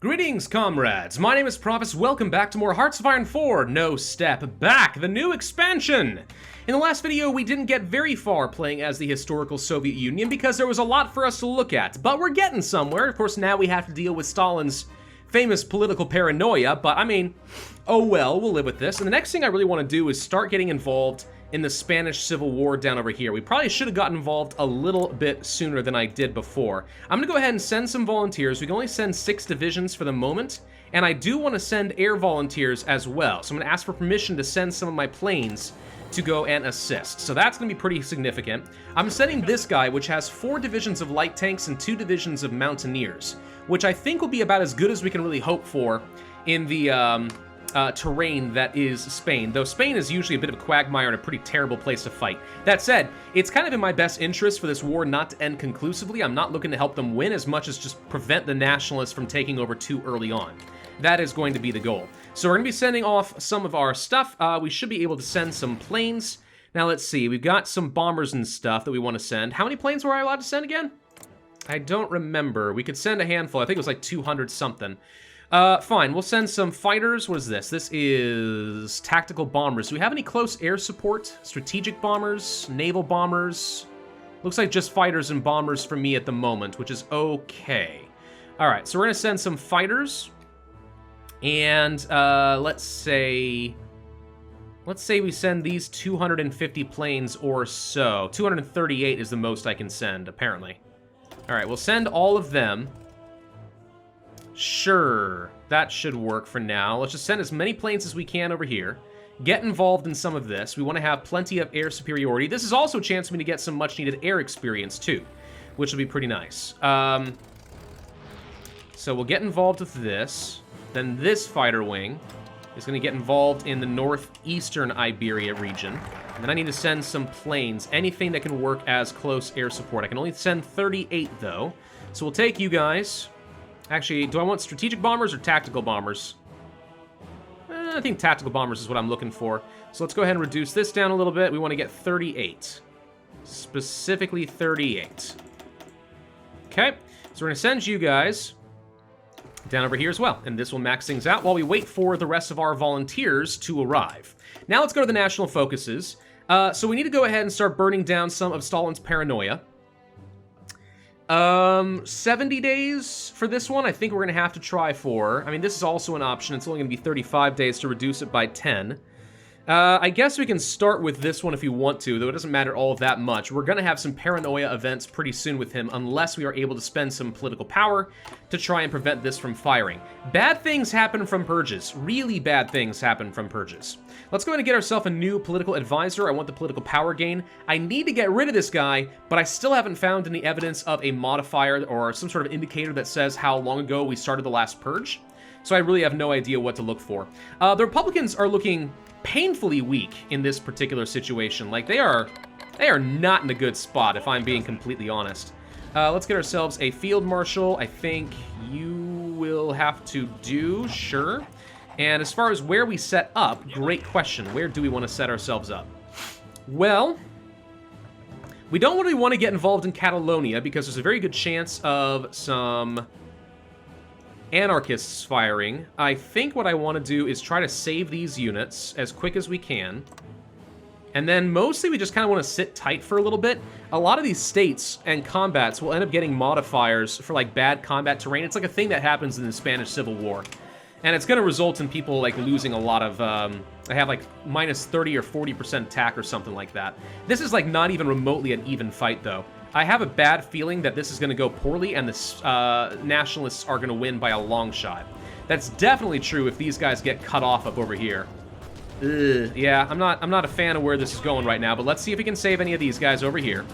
Greetings, comrades! My name is Pravus. Welcome back to more Hearts of Iron 4 No Step Back, the new expansion! In the last video, we didn't get very far playing as the historical Soviet Union because there was a lot for us to look at, but we're getting somewhere. Of course, now we have to deal with Stalin's famous political paranoia, but I mean, oh well, we'll live with this. And the next thing I really want to do is start getting involved in the Spanish Civil War down over here. We probably should have gotten involved a little bit sooner than I did before. I'm gonna go ahead and send some volunteers. We can only send 6 divisions for the moment, and I do want to send air volunteers as well. So I'm gonna ask for permission to send some of my planes to go and assist. So that's gonna be pretty significant. I'm sending this guy, which has 4 divisions of light tanks and 2 divisions of mountaineers, which I think will be about as good as we can really hope for in the terrain that is Spain, though Spain is usually a bit of a quagmire and a pretty terrible place to fight. That said, it's kind of in my best interest for this war not to end conclusively. I'm not looking to help them win as much as just prevent the nationalists from taking over too early on. That is going to be the goal. So we're going to be sending off some of our stuff. We should be able to send some planes. Now let's see, we've got some bombers and stuff that we want to send. How many planes were I allowed to send again? I don't remember. We could send a handful. I think it was like 200 something. Fine, we'll send some fighters. What is this? This is tactical bombers. Do we have any close air support? Strategic bombers? Naval bombers? Looks like just fighters and bombers for me at the moment, which is okay. Alright, so we're going to send some fighters. And, let's say we send these 250 planes or so. 238 is the most I can send, apparently. Alright, we'll send all of them. Sure, that should work for now. Let's just send as many planes as we can over here. Get involved in some of this. We want to have plenty of air superiority. This is also a chance for me to get some much-needed air experience, too, which will be pretty nice. So we'll get involved with this. Then this fighter wing is going to get involved in the northeastern Iberia region. And then I need to send some planes, anything that can work as close air support. I can only send 38, though. So we'll take you guys. Actually, do I want strategic bombers or tactical bombers? I think tactical bombers is what I'm looking for. So let's go ahead and reduce this down a little bit. We want to get 38. Specifically 38. Okay, so we're going to send you guys down over here as well. And this will max things out while we wait for the rest of our volunteers to arrive. Now let's go to the national focuses. So we need to go ahead and start burning down some of Stalin's paranoia. 70 days for this one, I think we're going to have to try for. I mean, this is also an option. It's only going to be 35 days to reduce it by 10. I guess we can start with this one if you want to, though it doesn't matter all of that much. We're going to have some paranoia events pretty soon with him, unless we are able to spend some political power to try and prevent this from firing. Bad things happen from purges. Really bad things happen from purges. Let's go ahead and get ourselves a new political advisor. I want the political power gain. I need to get rid of this guy, but I still haven't found any evidence of a modifier or some sort of indicator that says how long ago we started the last purge. So I really have no idea what to look for. The Republicans are looking painfully weak in this particular situation. Like, they are not in a good spot, if I'm being completely honest. Let's get ourselves a field marshal. I think you will have to do, sure. And as far as where we set up, great question. Where do we want to set ourselves up? Well, we don't really want to get involved in Catalonia because there's a very good chance of some anarchists firing. I think what I want to do is try to save these units as quick as we can. And then mostly we just kind of want to sit tight for a little bit. A lot of these states and combats will end up getting modifiers for like bad combat terrain. It's like a thing that happens in the Spanish Civil War. And it's going to result in people like losing a lot of, I have like minus 30 or 40% attack or something like that. This is like not even remotely an even fight though. I have a bad feeling that this is going to go poorly and the nationalists are going to win by a long shot. That's definitely true if these guys get cut off up over here. Ugh, yeah, I'm not a fan of where this is going right now, but let's see if we can save any of these guys over here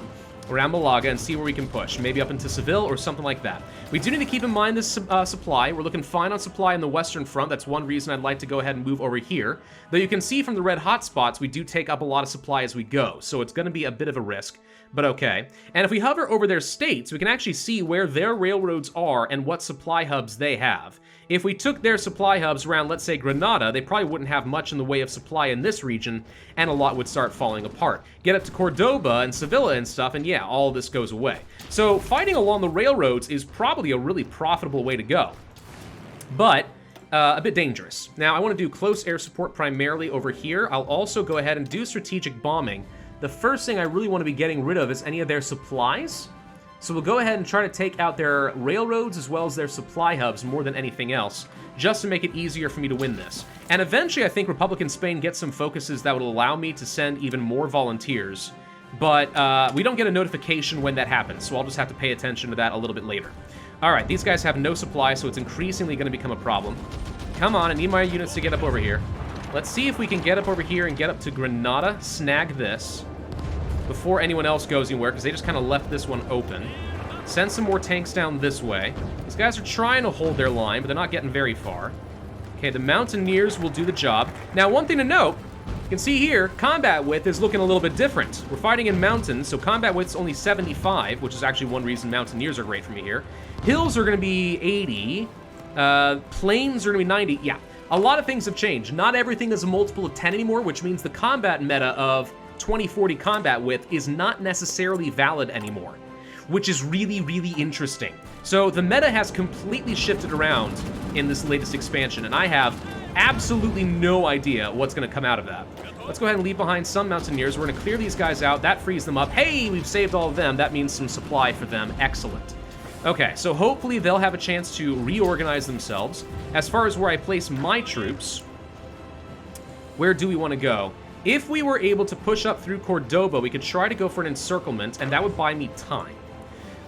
around Malaga and see where we can push. Maybe up into Seville or something like that. We do need to keep in mind this supply. We're looking fine on supply in the Western Front. That's one reason I'd like to go ahead and move over here. Though you can see from the red hot spots, we do take up a lot of supply as we go, so it's going to be a bit of a risk. But okay. And if we hover over their states, we can actually see where their railroads are and what supply hubs they have. If we took their supply hubs around, let's say, Granada, they probably wouldn't have much in the way of supply in this region, and a lot would start falling apart. Get up to Cordoba and Sevilla and stuff, and yeah, all of this goes away. So fighting along the railroads is probably a really profitable way to go. but a bit dangerous. Now, I want to do close air support primarily over here. I'll also go ahead and do strategic bombing. The first thing I really want to be getting rid of is any of their supplies. So we'll go ahead and try to take out their railroads as well as their supply hubs more than anything else, just to make it easier for me to win this. And eventually, I think Republican Spain gets some focuses that would allow me to send even more volunteers. But we don't get a notification when that happens, so I'll just have to pay attention to that a little bit later. All right, these guys have no supply, so it's increasingly going to become a problem. Come on, I need my units to get up over here. Let's see if we can get up over here and get up to Granada, snag this before anyone else goes anywhere, because they just kind of left this one open. Send some more tanks down this way. These guys are trying to hold their line, but they're not getting very far. Okay, the Mountaineers will do the job. Now, one thing to note, you can see here, combat width is looking a little bit different. We're fighting in mountains, so combat width's only 75, which is actually one reason Mountaineers are great for me here. Hills are going to be 80. Plains are going to be 90. Yeah, a lot of things have changed. Not everything is a multiple of 10 anymore, which means the combat meta of 2040 combat width is not necessarily valid anymore, which is really, really interesting. So the meta has completely shifted around in this latest expansion, and I have absolutely no idea what's going to come out of that. Let's go ahead and leave behind some Mountaineers. We're going to clear these guys out. That frees them up. Hey, we've saved all of them. That means some supply for them. Excellent. Okay, so hopefully they'll have a chance to reorganize themselves. As far as where I place my troops, where do we want to go? If we were able to push up through Cordoba, we could try to go for an encirclement, and that would buy me time.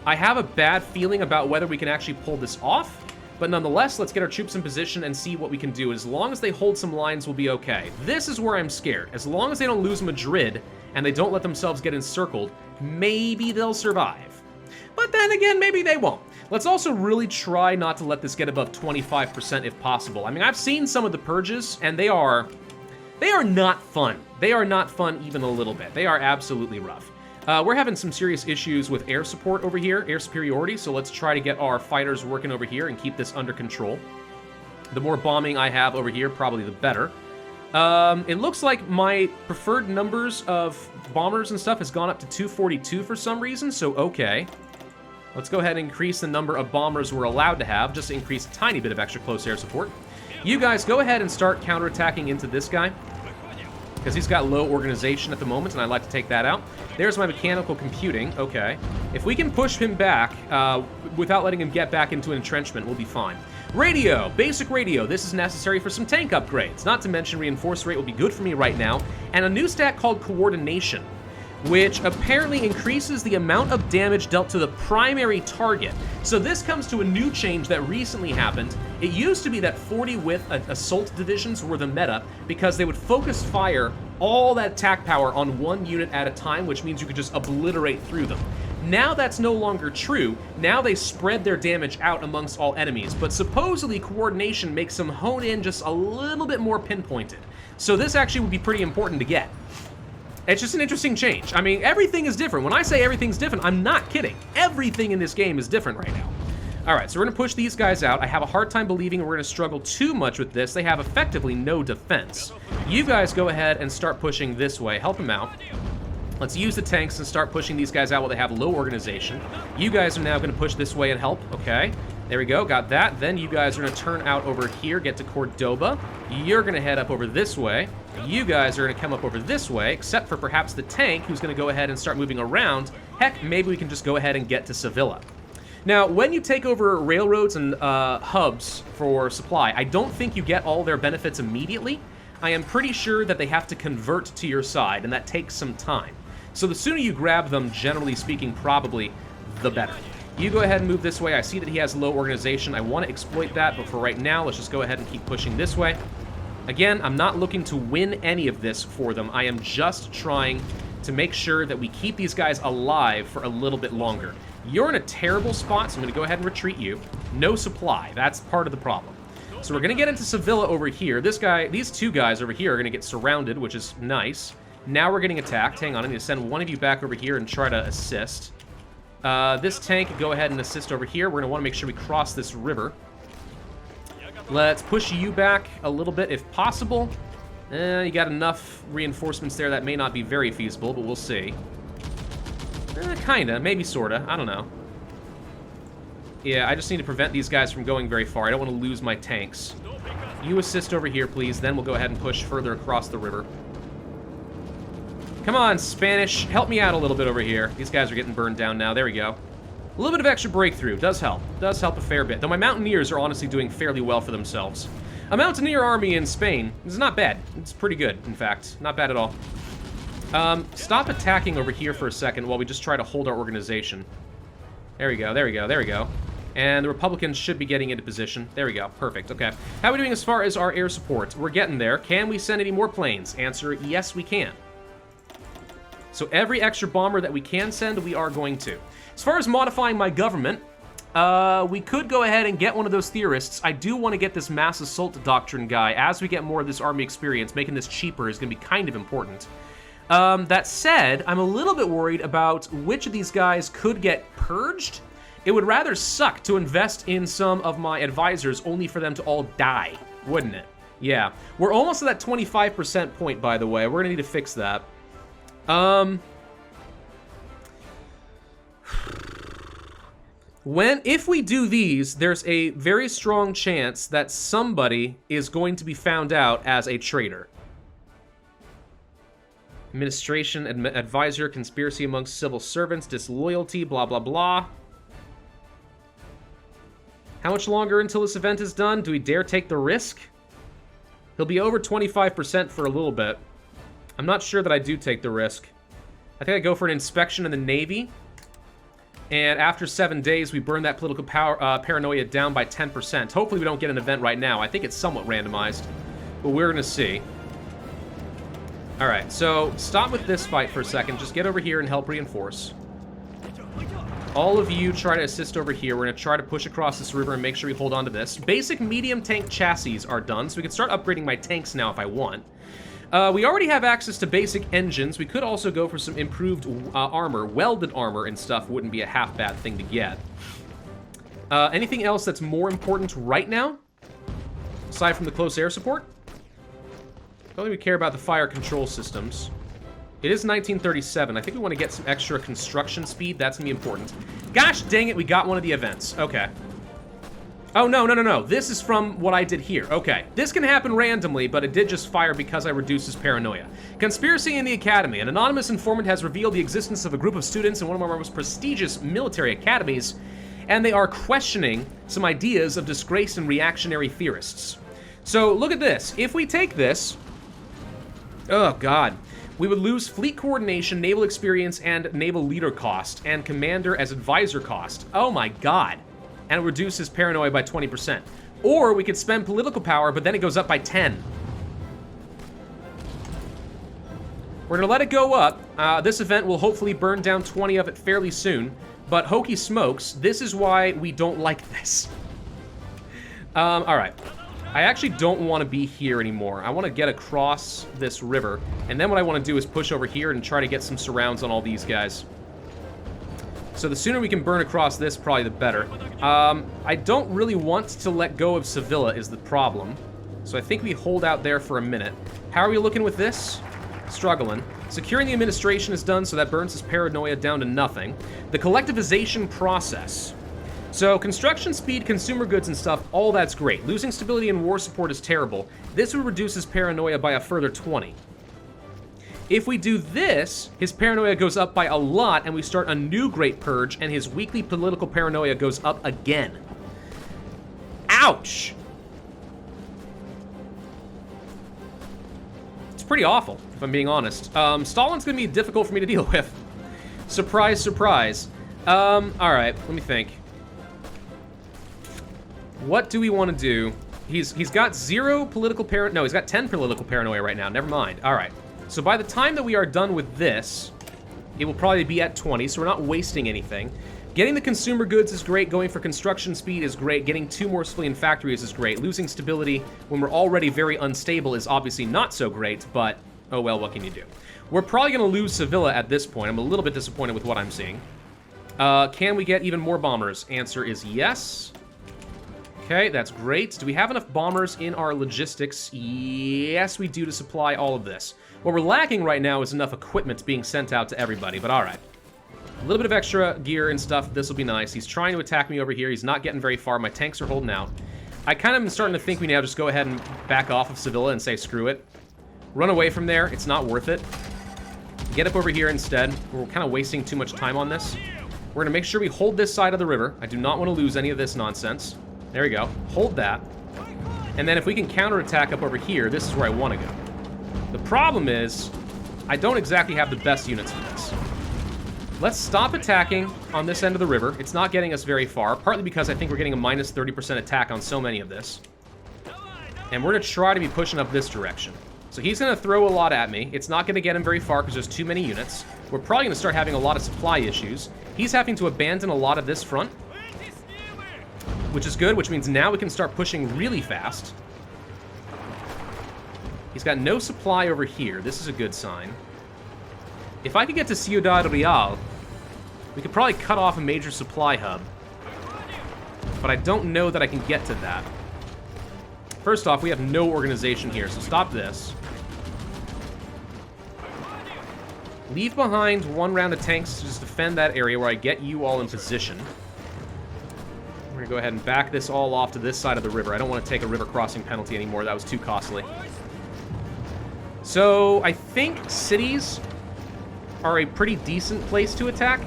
I have a bad feeling about whether we can actually pull this off, but nonetheless, let's get our troops in position and see what we can do. As long as they hold some lines, we'll be okay. This is where I'm scared. As long as they don't lose Madrid, and they don't let themselves get encircled, maybe they'll survive. But then again, maybe they won't. Let's also really try not to let this get above 25% if possible. I mean, I've seen some of the purges, and they are not fun. They are not fun even a little bit. They are absolutely rough. We're having some serious issues with air support over here, air superiority, so let's try to get our fighters working over here and keep this under control. The more bombing I have over here, probably the better. It looks like my preferred numbers of bombers and stuff has gone up to 242 for some reason, so okay. Let's go ahead and increase the number of bombers we're allowed to have, just to increase a tiny bit of extra close air support. You guys go ahead and start counterattacking into this guy, because he's got low organization at the moment, and I'd like to take that out. There's my mechanical computing. Okay. If we can push him back without letting him get back into an entrenchment, we'll be fine. Radio. Basic radio. This is necessary for some tank upgrades. Not to mention reinforce rate will be good for me right now. And a new stat called coordination, which apparently increases the amount of damage dealt to the primary target. So this comes to a new change that recently happened. It used to be that 40 width assault divisions were the meta because they would focus fire all that attack power on one unit at a time, which means you could just obliterate through them. Now that's no longer true. Now they spread their damage out amongst all enemies, but supposedly coordination makes them hone in just a little bit more pinpointed. So this actually would be pretty important to get. It's just an interesting change. I mean, everything is different. When I say everything's different, I'm not kidding. Everything in this game is different right now. All right, so we're going to push these guys out. I have a hard time believing we're going to struggle too much with this. They have effectively no defense. You guys go ahead and start pushing this way. Help them out. Let's use the tanks and start pushing these guys out while they have low organization. You guys are now going to push this way and help. Okay, there we go. Got that. Then you guys are going to turn out over here, get to Cordoba. You're going to head up over this way. You guys are going to come up over this way, except for perhaps the tank, who's going to go ahead and start moving around. Heck, maybe we can just go ahead and get to Sevilla. Now, when you take over railroads and hubs for supply, I don't think you get all their benefits immediately. I am pretty sure that they have to convert to your side, and that takes some time. So the sooner you grab them, generally speaking, probably the better. You go ahead and move this way. I see that he has low organization. I want to exploit that, but for right now, let's just go ahead and keep pushing this way. Again, I'm not looking to win any of this for them. I am just trying to make sure that we keep these guys alive for a little bit longer. You're in a terrible spot, so I'm going to go ahead and retreat you. No supply. That's part of the problem. So we're going to get into Sevilla over here. These two guys over here are going to get surrounded, which is nice. Now we're getting attacked. Hang on, I need to send one of you back over here and try to assist. This tank, go ahead and assist over here. We're going to want to make sure we cross this river. Let's push you back a little bit if possible. You got enough reinforcements there that may not be very feasible, but we'll see. Kinda, maybe sorta, I don't know. Yeah, I just need to prevent these guys from going very far. I don't want to lose my tanks. You assist over here, please. Then we'll go ahead and push further across the river. Come on, Spanish. Help me out a little bit over here. These guys are getting burned down now. There we go. A little bit of extra breakthrough. Does help. Does help a fair bit. Though my Mountaineers are honestly doing fairly well for themselves. A Mountaineer army in Spain is not bad. It's pretty good, in fact. Not bad at all. Stop attacking over here for a second while we just try to hold our organization. There we go, there we go, there we go. And the Republicans should be getting into position. There we go, perfect, okay. How are we doing as far as our air support? We're getting there. Can we send any more planes? Answer, yes, we can. So every extra bomber that we can send, we are going to. As far as modifying my government, we could go ahead and get one of those theorists. I do want to get this mass assault doctrine guy. As we get more of this army experience, making this cheaper is going to be kind of important. That said, I'm a little bit worried about which of these guys could get purged. It would rather suck to invest in some of my advisors only for them to all die, wouldn't it? Yeah. We're almost at that 25% point, by the way. We're going to need to fix that. If we do these, there's a very strong chance that somebody is going to be found out as a traitor. Administration, advisor, conspiracy amongst civil servants, disloyalty, blah, blah, blah. How much longer until this event is done? Do we dare take the risk? He'll be over 25% for a little bit. I'm not sure that I do take the risk. I think I go for an inspection in the Navy. And after 7 days, we burn that political paranoia down by 10%. Hopefully we don't get an event right now. I think it's somewhat randomized. But we're going to see. Alright, so stop with this fight for a second. Just get over here and help reinforce. All of you try to assist over here. We're going to try to push across this river and make sure we hold on to this. Basic medium tank chassis are done, so we can start upgrading my tanks now if I want. We already have access to basic engines. We could also go for some improved armor. Welded armor and stuff wouldn't be a half bad thing to get. Anything else that's more important right now? Aside from the close air support? I don't think we care about the fire control systems. It is 1937. I think we want to get some extra construction speed. That's going to be important. Gosh dang it, we got one of the events. Okay. Oh, no, no, no, no. This is from what I did here. Okay. This can happen randomly, but it did just fire because I reduced his paranoia. Conspiracy in the Academy. An anonymous informant has revealed the existence of a group of students in one of our most prestigious military academies, and they are questioning some ideas of disgraced and reactionary theorists. So, look at this. If we take this... Oh, God. We would lose fleet coordination, naval experience, and naval leader cost, and commander as advisor cost. Oh, my God. And it reduces paranoia by 20%. Or we could spend political power, but then it goes up by 10. We're gonna let it go up. This event will hopefully burn down 20 of it fairly soon, but hokey smokes, this is why we don't like this. All right. I actually don't want to be here anymore. I want to get across this river, and then what I want to do is push over here and try to get some surrounds on all these guys. So the sooner we can burn across this, probably the better. I don't really want to let go of Sevilla is the problem. So I think we hold out there for a minute. How are we looking with this? Struggling. Securing the administration is done, so that burns his paranoia down to nothing. The collectivization process. So construction speed, consumer goods and stuff, all that's great. Losing stability and war support is terrible. This would reduce his paranoia by a further 20. If we do this, his paranoia goes up by a lot, and we start a new Great Purge, and his weekly political paranoia goes up again. Ouch! It's pretty awful, if I'm being honest. Stalin's gonna be difficult for me to deal with. Surprise, surprise. Alright, let me think. What do we want to do? He's got 0 political paranoia. No, he's got 10 political paranoia right now. Never mind. Alright. So by the time that we are done with this, it will probably be at 20, so we're not wasting anything. Getting the consumer goods is great. Going for construction speed is great. Getting 2 more civilian factories is great. Losing stability when we're already very unstable is obviously not so great, but oh well, what can you do? We're probably going to lose Sevilla at this point. I'm a little bit disappointed with what I'm seeing. Can we get even more bombers? Answer is yes. Okay, that's great. Do we have enough bombers in our logistics? Yes, we do to supply all of this. What we're lacking right now is enough equipment being sent out to everybody, but all right. A little bit of extra gear and stuff. This will be nice. He's trying to attack me over here. He's not getting very far. My tanks are holding out. I kind of am starting to think we now just go ahead and back off of Sevilla and say screw it. Run away from there. It's not worth it. Get up over here instead. We're kind of wasting too much time on this. We're going to make sure we hold this side of the river. I do not want to lose any of this nonsense. There we go. Hold that. And then if we can counterattack up over here, this is where I want to go. The problem is, I don't exactly have the best units for this. Let's stop attacking on this end of the river. It's not getting us very far, partly because I think we're getting a minus 30% attack on so many of this. And we're going to try to be pushing up this direction. So he's going to throw a lot at me. It's not going to get him very far because there's too many units. We're probably going to start having a lot of supply issues. He's having to abandon a lot of this front, which is good, which means now we can start pushing really fast. He's got no supply over here. This is a good sign. If I could get to Ciudad Real, we could probably cut off a major supply hub. But I don't know that I can get to that. First off, we have no organization here, so stop this. Leave behind one round of tanks to just defend that area where I get you all in position. We're going to go ahead and back this all off to this side of the river. I don't want to take a river crossing penalty anymore. That was too costly. So, I think cities are a pretty decent place to attack.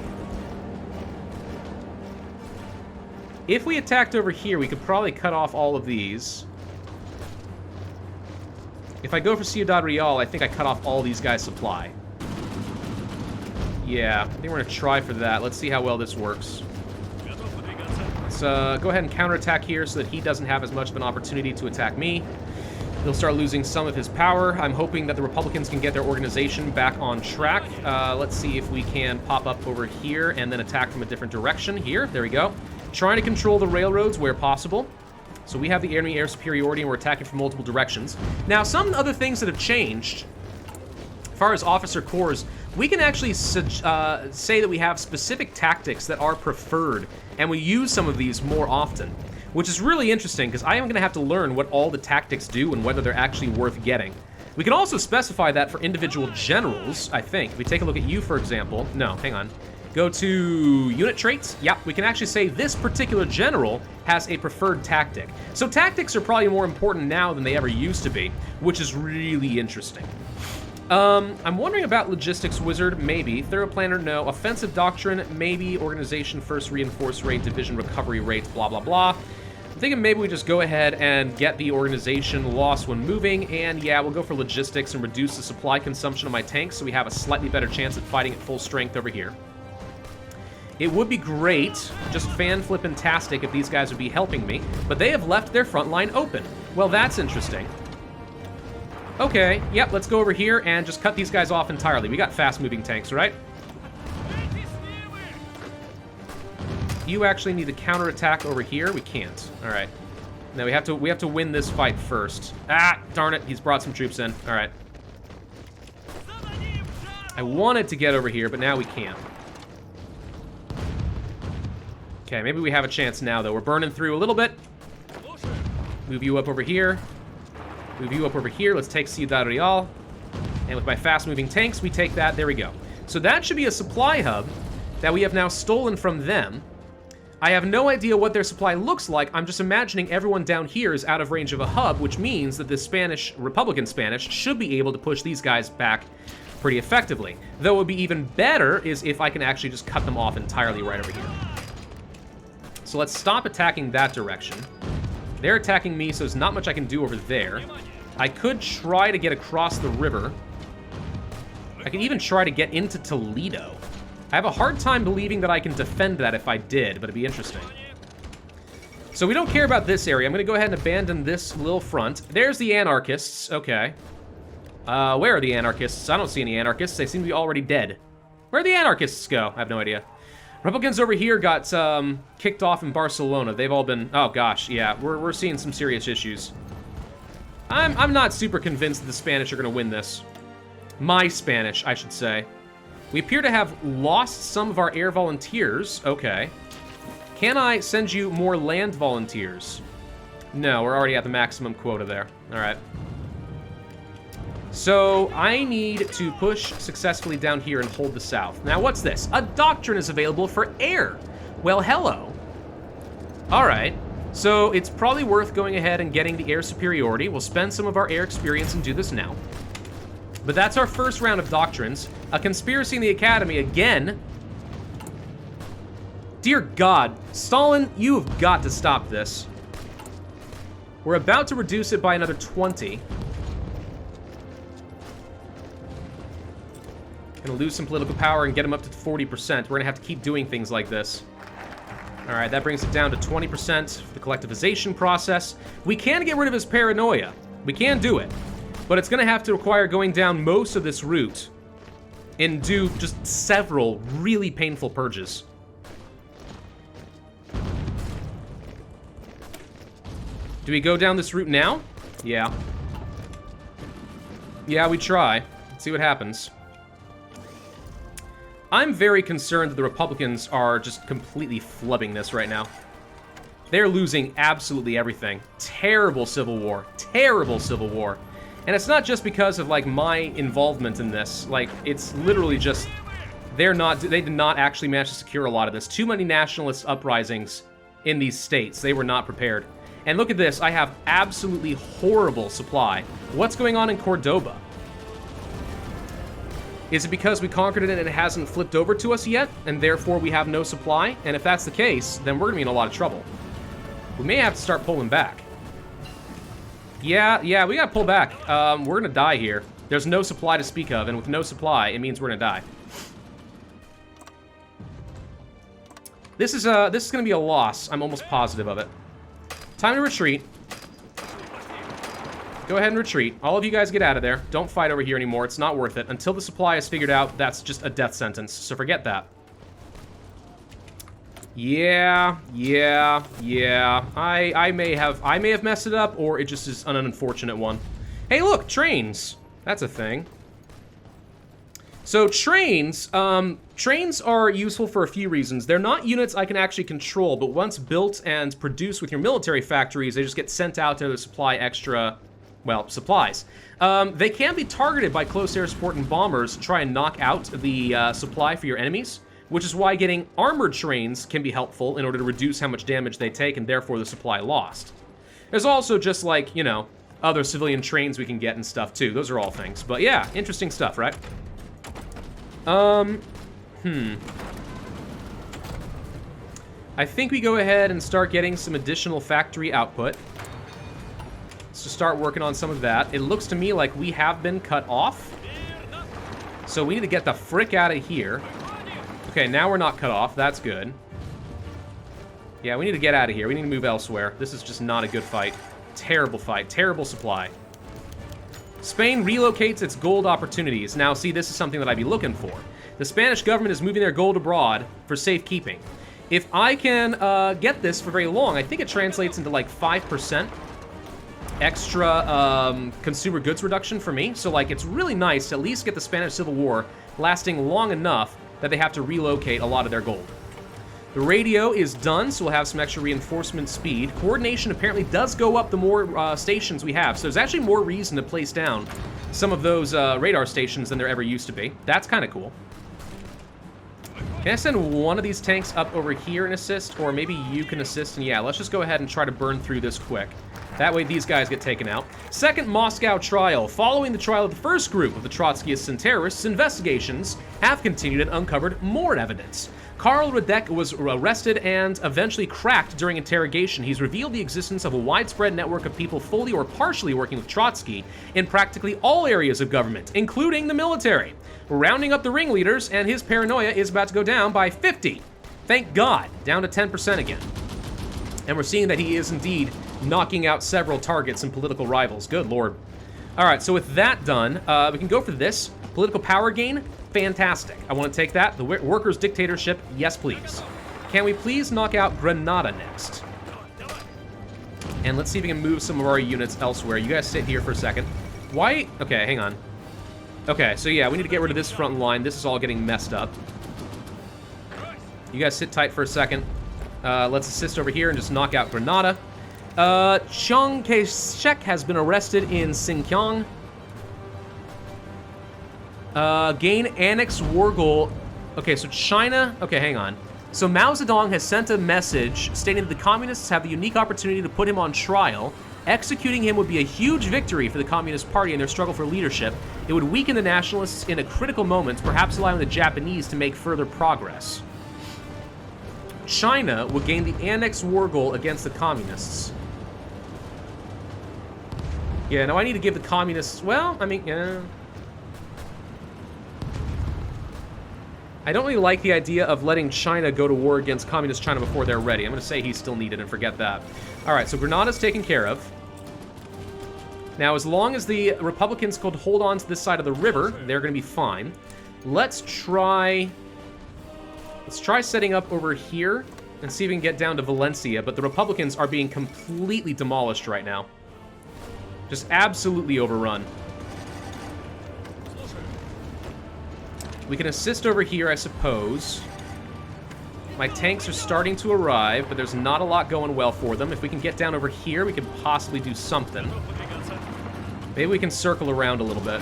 If we attacked over here, we could probably cut off all of these. If I go for Ciudad Real, I think I cut off all these guys' supply. Yeah, I think we're going to try for that. Let's see how well this works. Let's go ahead and counterattack here so that he doesn't have as much of an opportunity to attack me. He'll start losing some of his power. I'm hoping that the Republicans can get their organization back on track. Let's see if we can pop up over here and then attack from a different direction. Here, there we go. Trying to control the railroads where possible. So we have the enemy air superiority and we're attacking from multiple directions. Now, some other things that have changed, as far as officer corps, we can actually say that we have specific tactics that are preferred, and we use some of these more often. Which is really interesting, because I am going to have to learn what all the tactics do and whether they're actually worth getting. We can also specify that for individual generals, I think. If we take a look at you, for example. No, hang on. Go to unit traits. Yep, we can actually say this particular general has a preferred tactic. So tactics are probably more important now than they ever used to be, which is really interesting. I'm wondering about logistics wizard, maybe. Thorough planner, no. Offensive doctrine, maybe. Organization, first reinforce rate, division recovery rate, blah, blah, blah. I'm thinking maybe we just go ahead and get the organization lost when moving, and yeah, we'll go for logistics and reduce the supply consumption of my tanks so we have a slightly better chance at fighting at full strength over here. It would be great, just fan-flippin-tastic if these guys would be helping me, but they have left their front line open. Well, that's interesting. Okay, yep, let's go over here and just cut these guys off entirely. We got fast-moving tanks, right? You actually need to counterattack over here. We can't. All right. Now we have to win this fight first. Ah, darn it. He's brought some troops in. All right. I wanted to get over here, but now we can't. Okay, maybe we have a chance now, though. We're burning through a little bit. Move you up over here. Move you up over here. Let's take Ciudad Real. And with my fast-moving tanks, we take that. There we go. So that should be a supply hub that we have now stolen from them. I have no idea what their supply looks like. I'm just imagining everyone down here is out of range of a hub, which means that the Spanish, Republican Spanish, should be able to push these guys back pretty effectively. Though what would be even better is if I can actually just cut them off entirely right over here. So let's stop attacking that direction. They're attacking me, so there's not much I can do over there. I could try to get across the river. I could even try to get into Toledo. I have a hard time believing that I can defend that if I did, but it'd be interesting. So we don't care about this area. I'm going to go ahead and abandon this little front. There's the anarchists. Okay. Where are the anarchists? I don't see any anarchists. They seem to be already dead. Where'd the anarchists go? I have no idea. Republicans over here got kicked off in Barcelona. They've all been... Oh, gosh. Yeah, we're seeing some serious issues. I'm not super convinced that the Spanish are going to win this. My Spanish, I should say. We appear to have lost some of our air volunteers. Okay. Can I send you more land volunteers? No, we're already at the maximum quota there. All right. So I need to push successfully down here and hold the south. Now what's this? A doctrine is available for air. Well, hello. All right. So it's probably worth going ahead and getting the air superiority. We'll spend some of our air experience and do this now. But that's our first round of doctrines. A conspiracy in the academy again. Dear God, Stalin, you have got to stop this. We're about to reduce it by another 20. Gonna lose some political power and get them up to 40%. We're gonna have to keep doing things like this. All right, that brings it down to 20% for the collectivization process. We can get rid of his paranoia. We can do it. But it's gonna have to require going down most of this route and do just several really painful purges. Do we go down this route now? Yeah. Yeah, we try. Let's see what happens. I'm very concerned that the Republicans are just completely flubbing this right now. They're losing absolutely everything. Terrible civil war. Terrible civil war. And it's not just because of, like, my involvement in this. Like, it's literally just... they did not actually manage to secure a lot of this. Too many nationalist uprisings in these states. They were not prepared. And look at this. I have absolutely horrible supply. What's going on in Cordoba? Is it because we conquered it and it hasn't flipped over to us yet, and therefore we have no supply? And if that's the case, then we're gonna be in a lot of trouble. We may have to start pulling back. Yeah, we gotta pull back. We're gonna die here. There's no supply to speak of, and with no supply, it means we're gonna die. This is gonna be a loss. I'm almost positive of it. Time to retreat. Go ahead and retreat. All of you guys get out of there. Don't fight over here anymore. It's not worth it. Until the supply is figured out, that's just a death sentence. So forget that. Yeah. I may have messed it up, or it just is an unfortunate one. Hey, look, trains. That's a thing. So trains are useful for a few reasons. They're not units I can actually control, but once built and produced with your military factories, they just get sent out to supply extra, well, supplies. They can be targeted by close air support and bombers to try and knock out the supply for your enemies, which is why getting armored trains can be helpful in order to reduce how much damage they take and therefore the supply lost. There's also just, like, you know, other civilian trains we can get and stuff too. Those are all things. But yeah, interesting stuff, right? I think we go ahead and start getting some additional factory output. Let's just start working on some of that. It looks to me like we have been cut off. So we need to get the frick out of here. Okay, now we're not cut off. That's good. Yeah, we need to get out of here. We need to move elsewhere. This is just not a good fight. Terrible fight. Terrible supply. Spain relocates its gold opportunities. Now, see, this is something that I'd be looking for. The Spanish government is moving their gold abroad for safekeeping. If I can get this for very long, I think it translates into like 5% extra consumer goods reduction for me. So, like, it's really nice to at least get the Spanish Civil War lasting long enough that they have to relocate a lot of their gold. The radio is done, so we'll have some extra reinforcement speed. Coordination apparently does go up the more stations we have, so there's actually more reason to place down some of those radar stations than there ever used to be. That's kind of cool. Can I send one of these tanks up over here and assist, or maybe you can assist? And yeah, let's just go ahead and try to burn through this quick. That way these guys get taken out. Second Moscow trial. Following the trial of the first group of the Trotskyists and terrorists, investigations have continued and uncovered more evidence. Karl Radek was arrested and eventually cracked during interrogation. He's revealed the existence of a widespread network of people fully or partially working with Trotsky in practically all areas of government, including the military. Rounding up the ringleaders, and his paranoia is about to go down by 50. Thank God, down to 10% again. And we're seeing that he is indeed knocking out several targets and political rivals. Good Lord. All right, so with that done, we can go for this. Political power gain, fantastic. I want to take that. The workers' dictatorship, yes please. Can we please knock out Granada next? And let's see if we can move some of our units elsewhere. You guys sit here for a second. Why? Okay, hang on. Okay, so yeah, we need to get rid of this front line. This is all getting messed up. You guys sit tight for a second. Let's assist over here and just knock out Granada. Chiang Kai-shek has been arrested in Xinjiang. Gain annex war goal. Okay, so China... Okay, hang on. So Mao Zedong has sent a message stating that the communists have the unique opportunity to put him on trial. Executing him would be a huge victory for the Communist Party in their struggle for leadership. It would weaken the nationalists in a critical moment, perhaps allowing the Japanese to make further progress. China would gain the annex war goal against the communists. Yeah, no, I need to give the communists... Well, I mean, yeah... I don't really like the idea of letting China go to war against Communist China before they're ready. I'm going to say he's still needed and forget that. All right, so Grenada's taken care of. Now, as long as the Republicans could hold on to this side of the river, they're going to be fine. Let's try setting up over here and see if we can get down to Valencia, but the Republicans are being completely demolished right now. Just absolutely overrun. We can assist over here, I suppose. My tanks are starting to arrive, but there's not a lot going well for them. If we can get down over here, we could possibly do something. Maybe we can circle around a little bit.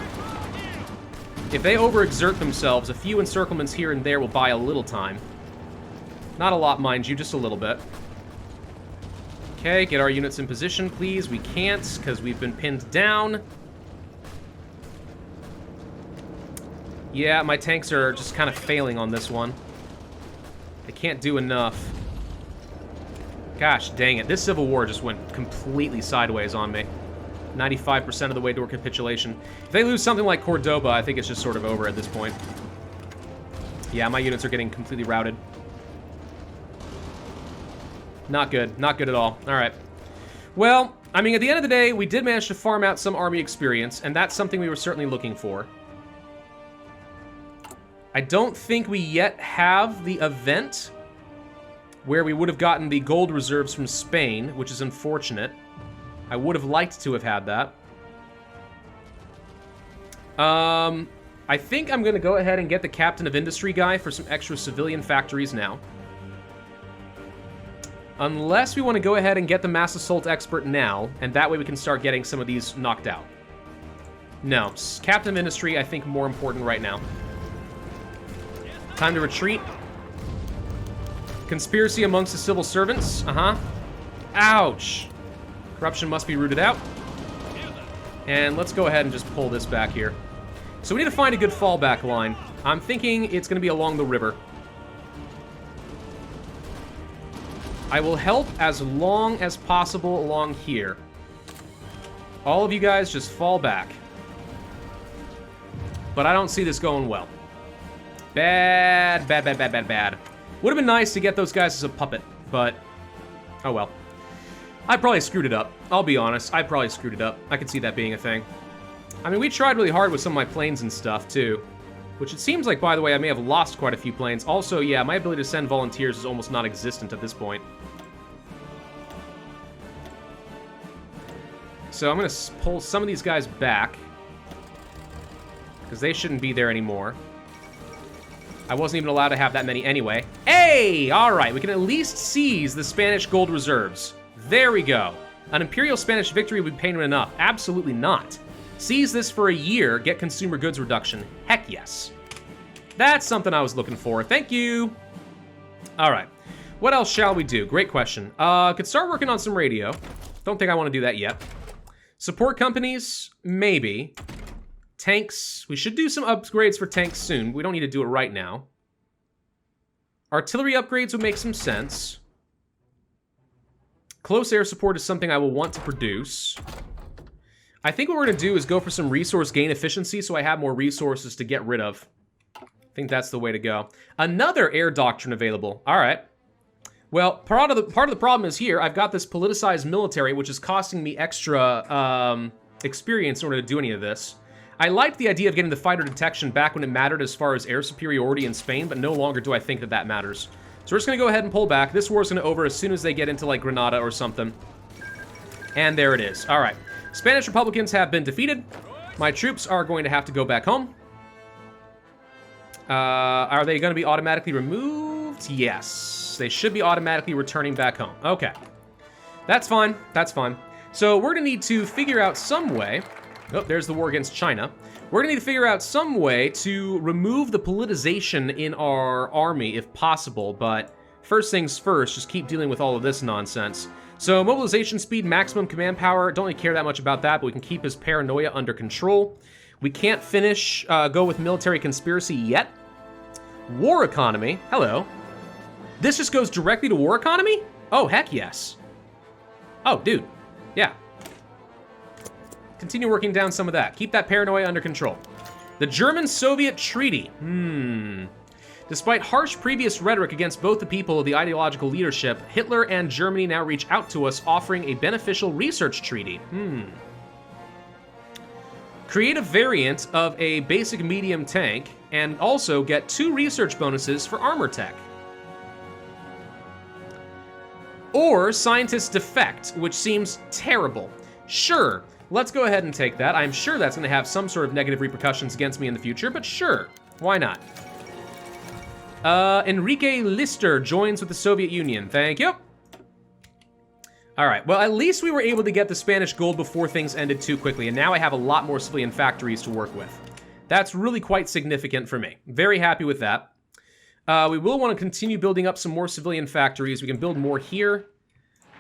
If they overexert themselves, a few encirclements here and there will buy a little time. Not a lot, mind you, just a little bit. Okay, get our units in position, please. We can't, because we've been pinned down. Yeah, my tanks are just kind of failing on this one. They can't do enough. Gosh, dang it. This Civil War just went completely sideways on me. 95% of the way to a capitulation. If they lose something like Cordoba, I think it's just sort of over at this point. Yeah, my units are getting completely routed. Not good. Not good at all. All right. Well, I mean, at the end of the day, we did manage to farm out some army experience, and that's something we were certainly looking for. I don't think we yet have the event where we would have gotten the gold reserves from Spain, which is unfortunate. I would have liked to have had that. I think I'm going to go ahead and get the Captain of Industry guy for some extra civilian factories now. Unless we want to go ahead and get the Mass Assault Expert now, and that way we can start getting some of these knocked out. No, Captain of Industry, I think, more important right now. Time to retreat. Conspiracy amongst the civil servants. Ouch. Corruption must be rooted out. And let's go ahead and just pull this back here. So we need to find a good fallback line. I'm thinking it's going to be along the river. I will help as long as possible along here. All of you guys just fall back. But I don't see this going well. Bad, bad, bad, bad, bad, bad. Would have been nice to get those guys as a puppet, but oh well. I probably screwed it up. I'll be honest, I probably screwed it up. I could see that being a thing. I mean, we tried really hard with some of my planes and stuff, too. Which it seems like, by the way, I may have lost quite a few planes. Also, yeah, my ability to send volunteers is almost non-existent at this point. So I'm going to pull some of these guys back. Because they shouldn't be there anymore. I wasn't even allowed to have that many anyway. Hey! Alright, we can at least seize the Spanish gold reserves. There we go. An Imperial Spanish victory would be payment enough. Absolutely not. Seize this for a year, get consumer goods reduction. Heck yes. That's something I was looking for. Thank you. Alright. What else shall we do? Great question. Could start working on some radio. Don't think I want to do that yet. Support companies? Maybe. Tanks, we should do some upgrades for tanks soon. We don't need to do it right now. Artillery upgrades would make some sense. Close air support is something I will want to produce. I think what we're going to do is go for some resource gain efficiency so I have more resources to get rid of. I think that's the way to go. Another air doctrine available. All right. Well, part of the problem is here, I've got this politicized military, which is costing me extra experience in order to do any of this. I liked the idea of getting the fighter detection back when it mattered as far as air superiority in Spain, but no longer do I think that that matters. So we're just going to go ahead and pull back. This war's going to over as soon as they get into, like, Granada or something. And there it is. All right. Spanish Republicans have been defeated. My troops are going to have to go back home. Are they going to be automatically removed? Yes. They should be automatically returning back home. Okay. That's fine. That's fine. So we're going to need to figure out some way Oh, there's the war against China. We're gonna need to figure out some way to remove the politicization in our army if possible, but first things first, just keep dealing with all of this nonsense. So mobilization speed, maximum command power, don't really care that much about that, but we can keep his paranoia under control. We can't go with military conspiracy yet. War economy, hello. This just goes directly to war economy? Oh, heck yes. Oh, dude, yeah. Continue working down some of that. Keep that paranoia under control. The German-Soviet Treaty. Despite harsh previous rhetoric against both the people of the ideological leadership, Hitler and Germany now reach out to us offering a beneficial research treaty. Create a variant of a basic medium tank and also get 2 research bonuses for armor tech. Or scientists defect, which seems terrible. Sure. Let's go ahead and take that. I'm sure that's going to have some sort of negative repercussions against me in the future, but sure, why not? Enrique Lister joins with the Soviet Union. Thank you. All right, well, at least we were able to get the Spanish gold before things ended too quickly, and now I have a lot more civilian factories to work with. That's really quite significant for me. Very happy with that. We will want to continue building up some more civilian factories. We can build more here.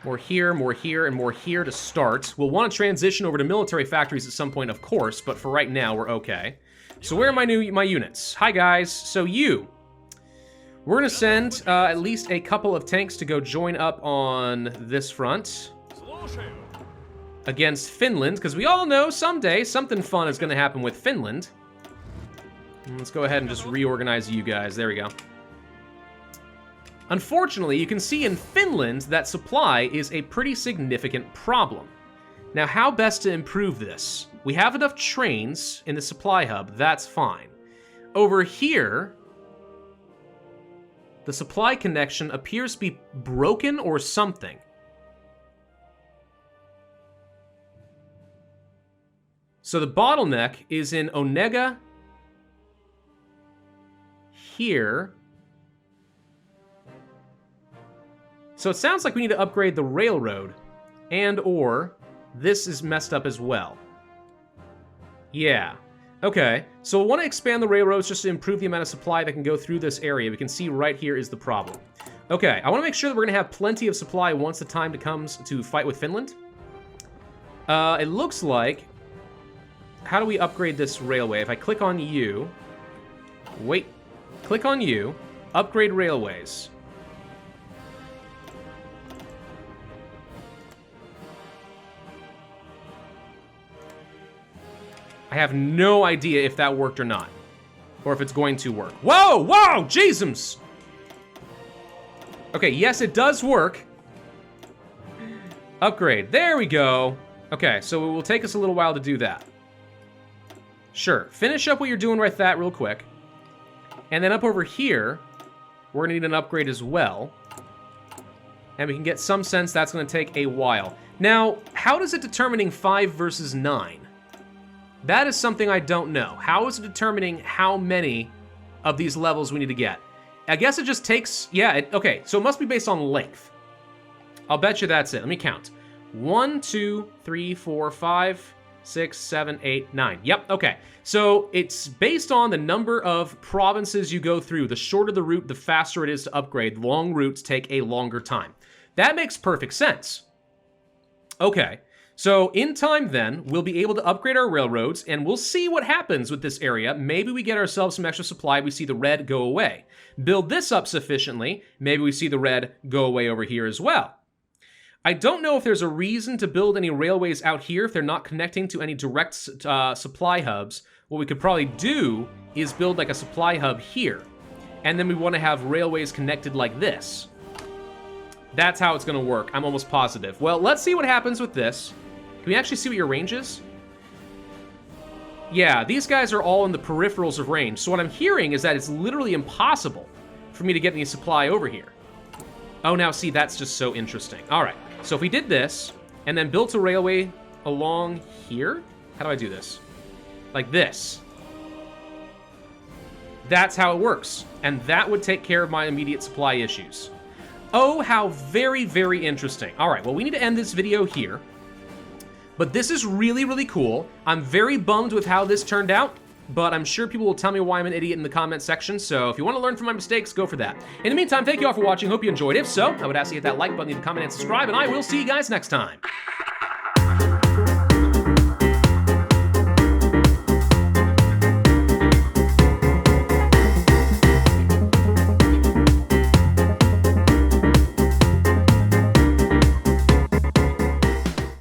More here, more here, and more here to start. We'll want to transition over to military factories at some point, of course, but for right now, we're okay. So where are my units? Hi, guys. So we're going to send at least a couple of tanks to go join up on this front against Finland, because we all know someday something fun is going to happen with Finland. Let's go ahead and just reorganize you guys. There we go. Unfortunately, you can see in Finland that supply is a pretty significant problem. Now, how best to improve this? We have enough trains in the supply hub, that's fine. Over here, the supply connection appears to be broken or something. So the bottleneck is in Onega here. So it sounds like we need to upgrade the railroad, and/or this is messed up as well. Yeah. Okay, so we'll want to expand the railroads just to improve the amount of supply that can go through this area. We can see right here is the problem. Okay, I want to make sure that we're going to have plenty of supply once the time comes to fight with Finland. It looks like... How do we upgrade this railway? If I click on you... Wait. Click on you. Upgrade railways. I have no idea if that worked or not. Or if it's going to work. Whoa! Whoa! Jesus! Okay, yes, it does work. Upgrade. There we go. Okay, so it will take us a little while to do that. Sure. Finish up what you're doing right that real quick. And then up over here, we're gonna need an upgrade as well. And we can get some sense that's gonna take a while. Now, how does it determining 5 versus 9? That is something I don't know. How is it determining how many of these levels we need to get? I guess it just takes... Yeah, okay, so it must be based on length. I'll bet you that's it. Let me count. 1, 2, 3, 4, 5, 6, 7, 8, 9. Yep, okay. So it's based on the number of provinces you go through. The shorter the route, the faster it is to upgrade. Long routes take a longer time. That makes perfect sense. Okay. So in time then, we'll be able to upgrade our railroads, and we'll see what happens with this area. Maybe we get ourselves some extra supply, we see the red go away. Build this up sufficiently, maybe we see the red go away over here as well. I don't know if there's a reason to build any railways out here if they're not connecting to any direct supply hubs. What we could probably do is build like a supply hub here, and then we want to have railways connected like this. That's how it's going to work, I'm almost positive. Well, let's see what happens with this. Can we actually see what your range is? Yeah, these guys are all in the peripherals of range. So what I'm hearing is that it's literally impossible for me to get any supply over here. Oh, now see, that's just so interesting. All right, so if we did this and then built a railway along here, how do I do this? Like this. That's how it works. And that would take care of my immediate supply issues. Oh, how very, very interesting. All right, well, we need to end this video here. But this is really, really cool. I'm very bummed with how this turned out, but I'm sure people will tell me why I'm an idiot in the comment section, so if you want to learn from my mistakes, go for that. In the meantime, thank you all for watching. Hope you enjoyed. If so, I would ask you to hit that like button, leave a comment, and subscribe, and I will see you guys next time.